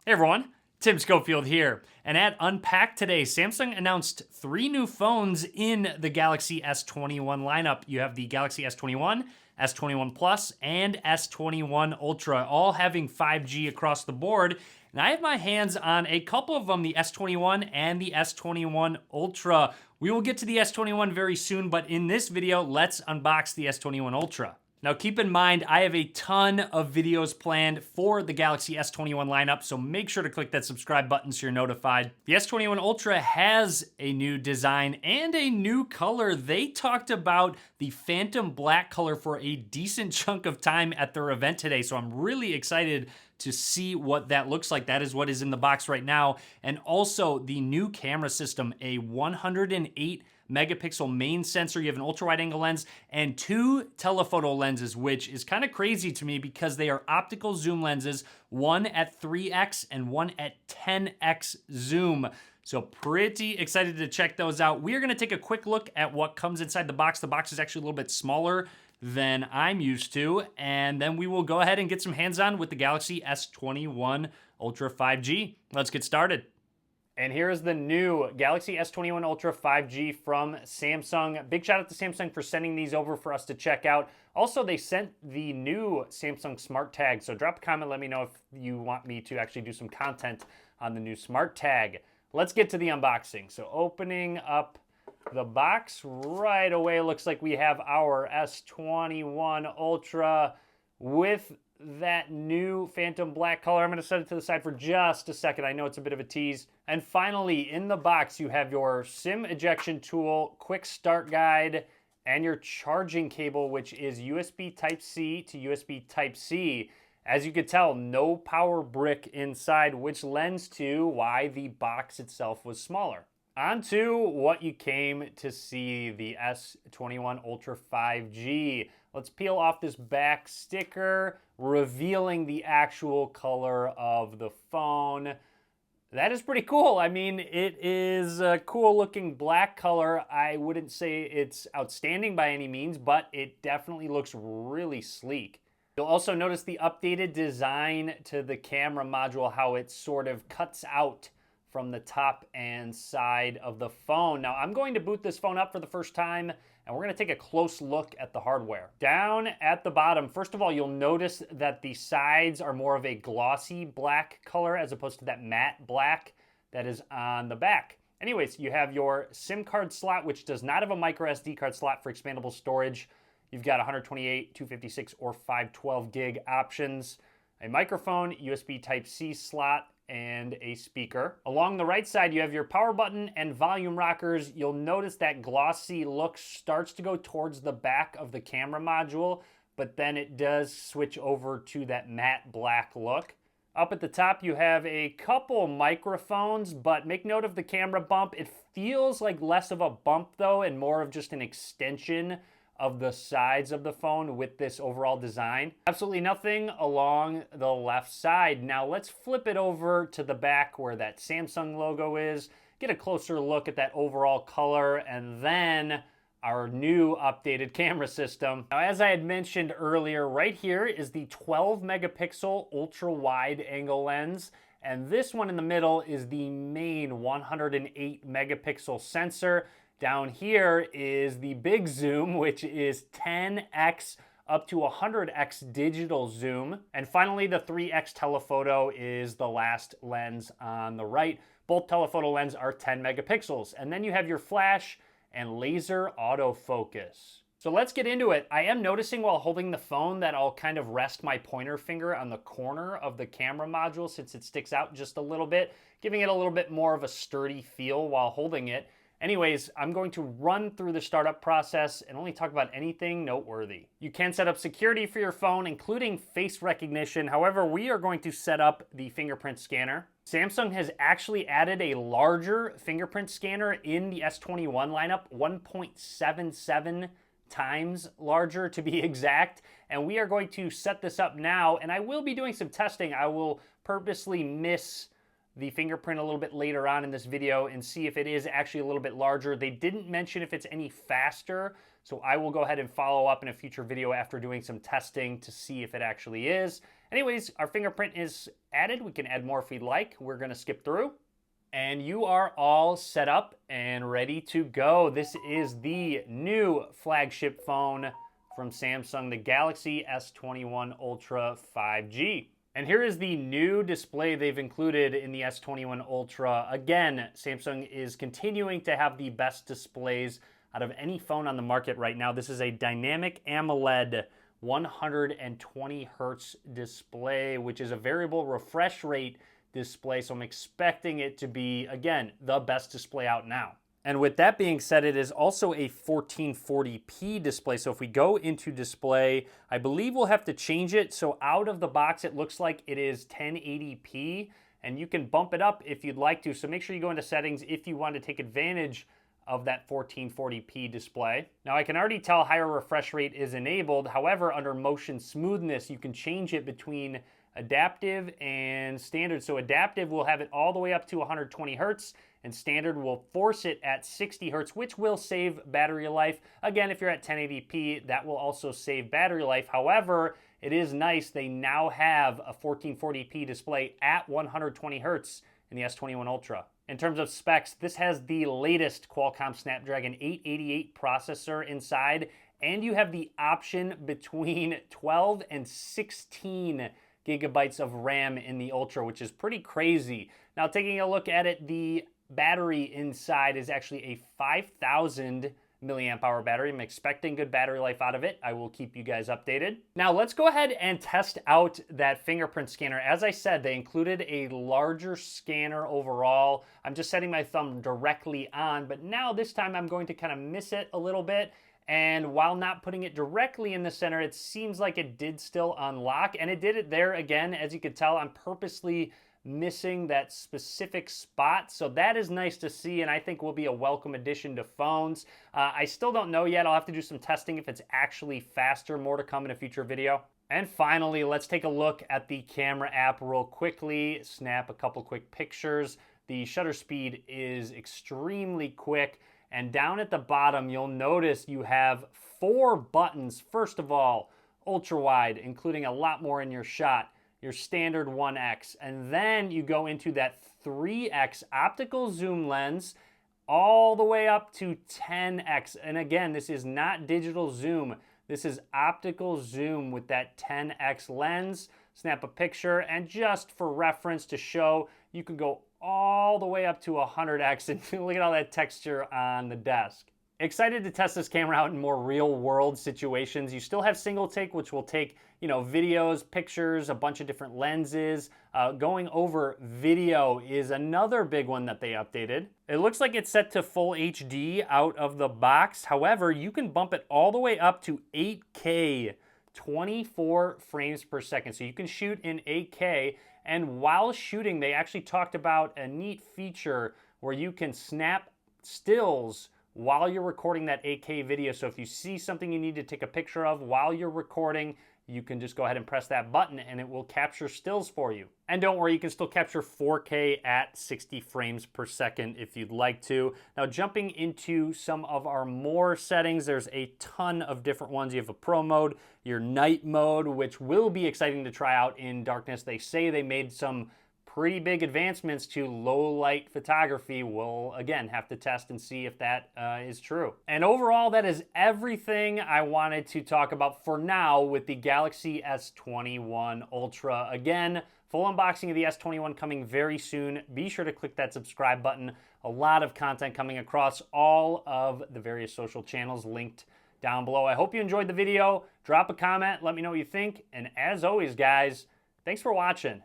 Hey everyone, Tim Schofield here. And at Unpacked today, Samsung announced 3 new phones in the Galaxy S21 lineup. You have the Galaxy S21, S21 Plus, and S21 Ultra, all having 5G across the board. And I have my hands on a couple of them, the S21 and the S21 Ultra. We will get to the S21 very soon, but in this video, let's unbox the S21 Ultra. Now keep in mind, I have a ton of videos planned for the Galaxy S21 lineup, so make sure to click that subscribe button so you're notified. The S21 Ultra has a new design and a new color. They talked about the Phantom Black color for a decent chunk of time at their event today, so I'm really excited to see what that looks like. That is what is in the box right now. And also the new camera system, a 108 megapixel main sensor. You have an ultra wide angle lens and 2 telephoto lenses, which is kind of crazy to me because they are optical zoom lenses, one at 3x and one at 10x zoom. So pretty excited to check those out. We are going to take a quick look at what comes inside the box. The box is actually a little bit smaller than I'm used to, and then we will go ahead and get some hands-on with the Galaxy S21 Ultra 5G. Let's get started. And here is the new Galaxy S21 Ultra 5G from Samsung. Big shout out to Samsung for sending these over for us to check out. Also, they sent the new Samsung Smart Tag. So drop a comment, let me know if you want me to actually do some content on the new Smart Tag. Let's get to the unboxing. So opening up the box right away, looks like we have our S21 Ultra with that new Phantom Black color. I'm going to set it to the side for just a second. I know it's a bit of a tease. And finally, in the box, you have your SIM ejection tool, quick start guide, and your charging cable, which is USB Type-C to USB Type-C. As you could tell, no power brick inside, which lends to why the box itself was smaller. On to what you came to see, the S21 Ultra 5G. Let's peel off this back sticker, revealing the actual color of the phone. That is pretty cool. I mean, it is a cool looking black color. I wouldn't say it's outstanding by any means, but it definitely looks really sleek. You'll also notice the updated design to the camera module, how it sort of cuts out from the top and side of the phone. Now, I'm going to boot this phone up for the first time, and we're going to take a close look at the hardware. Down at the bottom, first of all, you'll notice that the sides are more of a glossy black color as opposed to that matte black that is on the back. Anyways, you have your SIM card slot, which does not have a micro SD card slot for expandable storage. You've got 128, 256, or 512 gig options, a microphone, USB Type-C slot, and a speaker. Along the right side, you have your power button and volume rockers. You'll notice that glossy look starts to go towards the back of the camera module, but then it does switch over to that matte black look. Up at the top, you have a couple microphones, but make note of the camera bump. It feels like less of a bump though, and more of just an extension of the sides of the phone with this overall design. Absolutely nothing along the left side. Now let's flip it over to the back where that Samsung logo is, get a closer look at that overall color, and then our new updated camera system. Now, as I had mentioned earlier, right here is the 12 megapixel ultra wide angle lens. And this one in the middle is the main 108 megapixel sensor. Down here is the big zoom, which is 10x up to 100x digital zoom. And finally, the 3x telephoto is the last lens on the right. Both telephoto lenses are 10 megapixels. And then you have your flash and laser autofocus. So let's get into it. I am noticing while holding the phone that I'll kind of rest my pointer finger on the corner of the camera module since it sticks out just a little bit, giving it a little bit more of a sturdy feel while holding it. Anyways, I'm going to run through the startup process and only talk about anything noteworthy. You can set up security for your phone, including face recognition. However, we are going to set up the fingerprint scanner. Samsung has actually added a larger fingerprint scanner in the S21 lineup, 1.77 times larger to be exact. And we are going to set this up now, and I will be doing some testing. I will purposely miss the fingerprint a little bit later on in this video and see if it is actually a little bit larger. They didn't mention if it's any faster, so I will go ahead and follow up in a future video after doing some testing to see if it actually is. Anyways, our fingerprint is added. We can add more if we'd like. We're gonna skip through. And you are all set up and ready to go. This is the new flagship phone from Samsung, the Galaxy S21 Ultra 5G. And here is the new display they've included in the S21 Ultra. Again, Samsung is continuing to have the best displays out of any phone on the market right now. This is a dynamic AMOLED 120 hertz display, which is a variable refresh rate display. So I'm expecting it to be, again, the best display out now. And with that being said, it is also a 1440p display. So if we go into display, I believe we'll have to change it. So out of the box, it looks like it is 1080p, and you can bump it up if you'd like to. So make sure you go into settings if you want to take advantage of that 1440p display. Now I can already tell higher refresh rate is enabled. However, under motion smoothness, you can change it between adaptive and standard. So adaptive will have it all the way up to 120 hertz, and standard will force it at 60 hertz, which will save battery life. Again, if you're at 1080p, that will also save battery life. However, it is nice they now have a 1440p display at 120 hertz in the S21 Ultra. In terms of specs, this has the latest Qualcomm Snapdragon 888 processor inside, and you have the option between 12 and 16 gigabytes of RAM in the Ultra, which is pretty crazy. Now, taking a look at it, the battery inside is actually a 5,000 milliamp hour battery. I'm expecting good battery life out of it. I will keep you guys updated. Now let's go ahead and test out that fingerprint scanner. As I said, they included a larger scanner overall. I'm just setting my thumb directly on, but now this time I'm going to kind of miss it a little bit. And while not putting it directly in the center, it seems like it did still unlock, and it did it there again. As you can tell, I'm purposely missing that specific spot. So that is nice to see, and I think will be a welcome addition to phones. I still don't know yet. I'll have to do some testing if it's actually faster. More to come in a future video. And finally, let's take a look at the camera app real quickly. Snap a couple quick pictures. The shutter speed is extremely quick. And down at the bottom, you'll notice you have 4 buttons. First of all, ultra wide, including a lot more in your shot. Your standard 1x, and then you go into that 3x optical zoom lens all the way up to 10x. And again, this is not digital zoom. This is optical zoom with that 10x lens. Snap a picture, and just for reference to show, you can go all the way up to 100x, and look at all that texture on the desk. Excited to test this camera out in more real world situations. You still have single take, which will take, videos, pictures, a bunch of different lenses. Going over video is another big one that they updated. It looks like it's set to full HD out of the box. However, you can bump it all the way up to 8K, 24 frames per second. So you can shoot in 8K. And while shooting, they actually talked about a neat feature where you can snap stills while you're recording that 8K video. So if you see something you need to take a picture of while you're recording, you can just go ahead and press that button and it will capture stills for you. And don't worry, you can still capture 4K at 60 frames per second if you'd like to. Now jumping into some of our more settings, there's a ton of different ones. You have a pro mode, your night mode, which will be exciting to try out in darkness. They say they made some pretty big advancements to low light photography. We'll again have to test and see if that is true. And overall, that is everything I wanted to talk about for now with the Galaxy S21 Ultra. Again, full unboxing of the S21 coming very soon. Be sure to click that subscribe button. A lot of content coming across all of the various social channels linked down below. I hope you enjoyed the video. Drop a comment, let me know what you think. And as always, guys, thanks for watching.